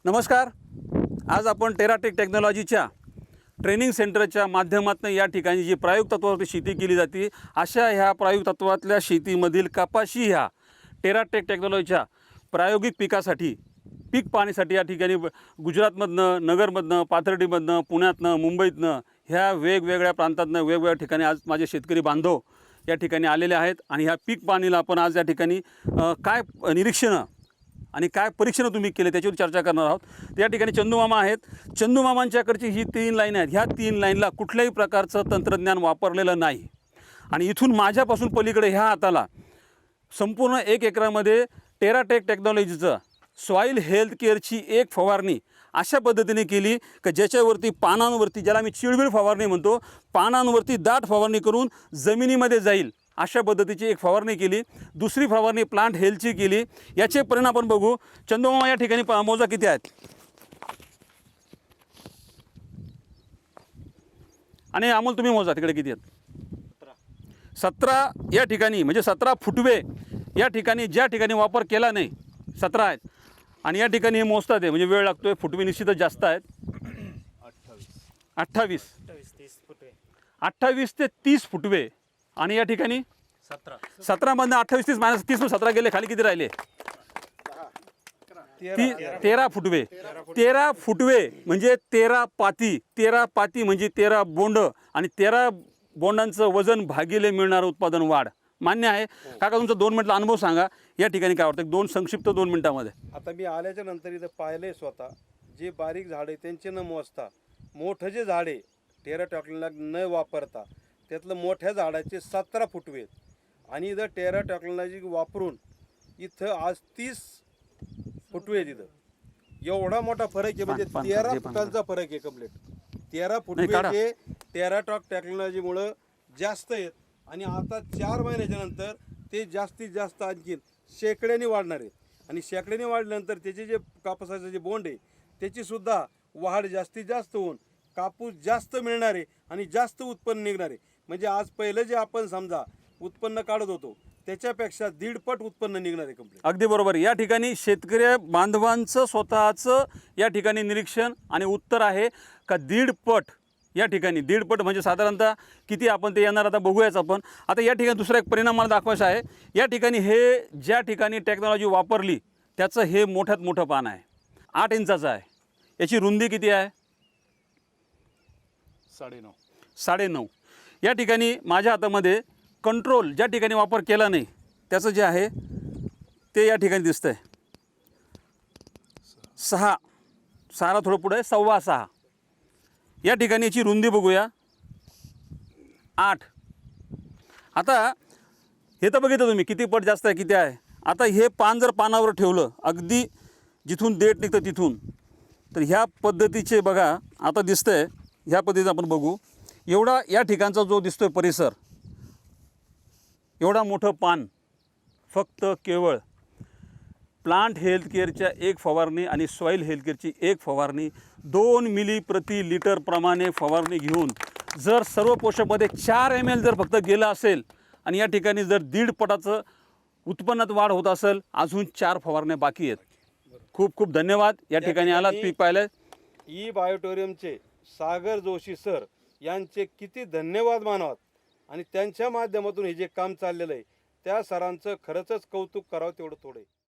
नमस्कार. आज आपण टेराटेक टेक्नॉलॉजीच्या ट्रेनिंग सेंटरच्या माध्यमातून या ठिकाणी जी प्रायोगिक तत्वावरती शेती केली जाते अशा ह्या प्रायोगिक तत्वातल्या शेतीमधील कपाशी ह्या टेराटेक टेक्नॉलॉजीच्या प्रायोगिक पिकासाठी पीक पाहण्यासाठी या ठिकाणी गुजरातमधनं, नगरमधनं, पाथर्डीमधनं, पुण्यातनं, मुंबईतनं ह्या वेगवेगळ्या प्रांतातनं वेगवेगळ्या ठिकाणी आज माझे शेतकरी बांधव या ठिकाणी आलेले आहेत आणि ह्या पीक पाहणीला आपण आज या ठिकाणी काय निरीक्षणं आणि काय परीक्षणं तुम्ही केले त्याच्यावर चर्चा करणार आहोत. त्या ठिकाणी चंदूमामा आहेत. चंदूमामांच्याकडची ही 3 लाईन आहेत. ह्या 3 लाईनला कुठल्याही प्रकारचं तंत्रज्ञान वापरलेलं नाही आणि इथून माझ्यापासून पलीकडे ह्या हाताला संपूर्ण 1 एकरामध्ये टेराटेक टेक्नॉलॉजीचं सॉईल हेल्थ केअरची एक फवारणी अशा पद्धतीने केली की ज्याच्यावरती पानांवरती, ज्याला मी चिळबिळ फवारणी म्हणतो, पानांवरती दाट फवारणी करून जमिनीमध्ये जाईल अशा पद्धतीची एक फवारणी केली. दुसरी फवारणी प्लांट हेल्थची केली. याचे परिणाम आपण बघू. चंदूमामा या ठिकाणी मोजा किती आहेत आणि अमोल तुम्ही मोजा तिकडे किती आहेत. 17 या ठिकाणी म्हणजे 17 फुटवे या ठिकाणी ज्या ठिकाणी वापर केला नाही 17 आहेत आणि या ठिकाणी हे मोजतात आहे म्हणजे वेळ लागतोय. फुटवे निश्चितच जास्त आहेत. 28 ते 30 फुटवे आणि या ठिकाणी 17 मधनं 28 30 मायनस 30 17 गेले, खाली किती राहिले 13 फुटवे. 13 फुटवे म्हणजे 13 पाती. 13 पाती म्हणजे 13 बोंड आणि 13 बोंडांचं वजन भागिले मिळणारं उत्पादन वाढ. मान्य आहे काका? तुमचा 2 मिनिटला अनुभव सांगा या ठिकाणी काय वाटतं. 2 संक्षिप्त 2 मिनिटामध्ये. आता मी आल्याच्या नंतर इथं पाहिले स्वतः जे बारीक झाडे त्यांचे न मोजता मोठं जे झाडे टेराटेकला न वापरता त्यातलं मोठ्या झाडाचे 17 फुटवे आणि इथं टेराटेक्नॉलॉजी वापरून इथं आज 30 फुटवे. तिथं एवढा मोठा फरक आहे म्हणजे 13 फुटांचा फरक आहे कम्प्लीट. 13 फुटवे हे टेराटॉक टेक्नॉलॉजीमुळं जास्त आहेत आणि आता 4 महिन्याच्या नंतर ते जास्तीत जास्त आणखी शेकड्याने वाढणार आहेत आणि शेकड्याने वाढल्यानंतर त्याचे जे कापसाचे जे बोंड आहे त्याची सुद्धा वाढ जास्तीत जास्त होऊन कापूस जास्त मिळणार आहे आणि जास्त उत्पन्न निघणार आहे. म्हणजे आज पहिलं जे आपण समजा उत्पन्न काढत होतो त्याच्यापेक्षा 1.5 पट उत्पन्न निघणार आहे कंप्लीट. अगदी बरोबर. या ठिकाणी शेतकरी बांधवांचं स्वतःचं या ठिकाणी निरीक्षण आणि उत्तर आहे का 1.5 पट. या ठिकाणी 1.5 पट म्हणजे साधारणतः किती आपण ते येणार आता बघूयाच आपण. आता या ठिकाणी दुसरा एक परिणाम मला दाखवायचा आहे. या ठिकाणी हे ज्या ठिकाणी टेक्नॉलॉजी वापरली त्याचं हे मोठ्यात मोठं पान आहे. 8 इंचाचं आहे. याची रुंदी किती आहे 9.5. या ठिकाणी माझ्या हातामध्ये कंट्रोल ज्या ठिकाणी वापर केला नाही त्याचं जे आहे ते या ठिकाणी दिसतंय 6 थोडं पुढे 6.25. या ठिकाणी याची रुंदी बघूया 8. आता हे तर बघितलं तुम्ही किती पट जास्त आहे किती आहे. आता हे पान जर पानावर ठेवलं अगदी जिथून देठ निघतं तिथून तर ह्या पद्धतीचे बघा आता दिसतंय. ह्या पद्धतीचं आपण बघू. एवढा या ठिकाणचा जो दिसतोय परिसर एवढा मोठं पान फक्त केवळ प्लांट हेल्थ केअरच्या एक फवारणी आणि सॉईल हेल्थ केअरची एक फवारणी 2 मिली प्रति लिटर प्रमाणे फवारणी घेऊन जर सर्व पोषकमध्ये 4 ml जर फक्त गेलं असेल आणि या ठिकाणी जर 1.5 पटाचं उत्पन्नात वाढ होत असेल अजून 4 फवारण्या बाकी आहेत. खूप खूप धन्यवाद. या ठिकाणी आलात पीक पाहिलं. ई बायोटोरियमचे सागर जोशी सर यांचे किती धन्यवाद मानावात आणि त्यांच्या माध्यमातून हे जे काम चाललेलं आहे त्या सरांचं खरंच कौतुक करावं तेवढं थोडं.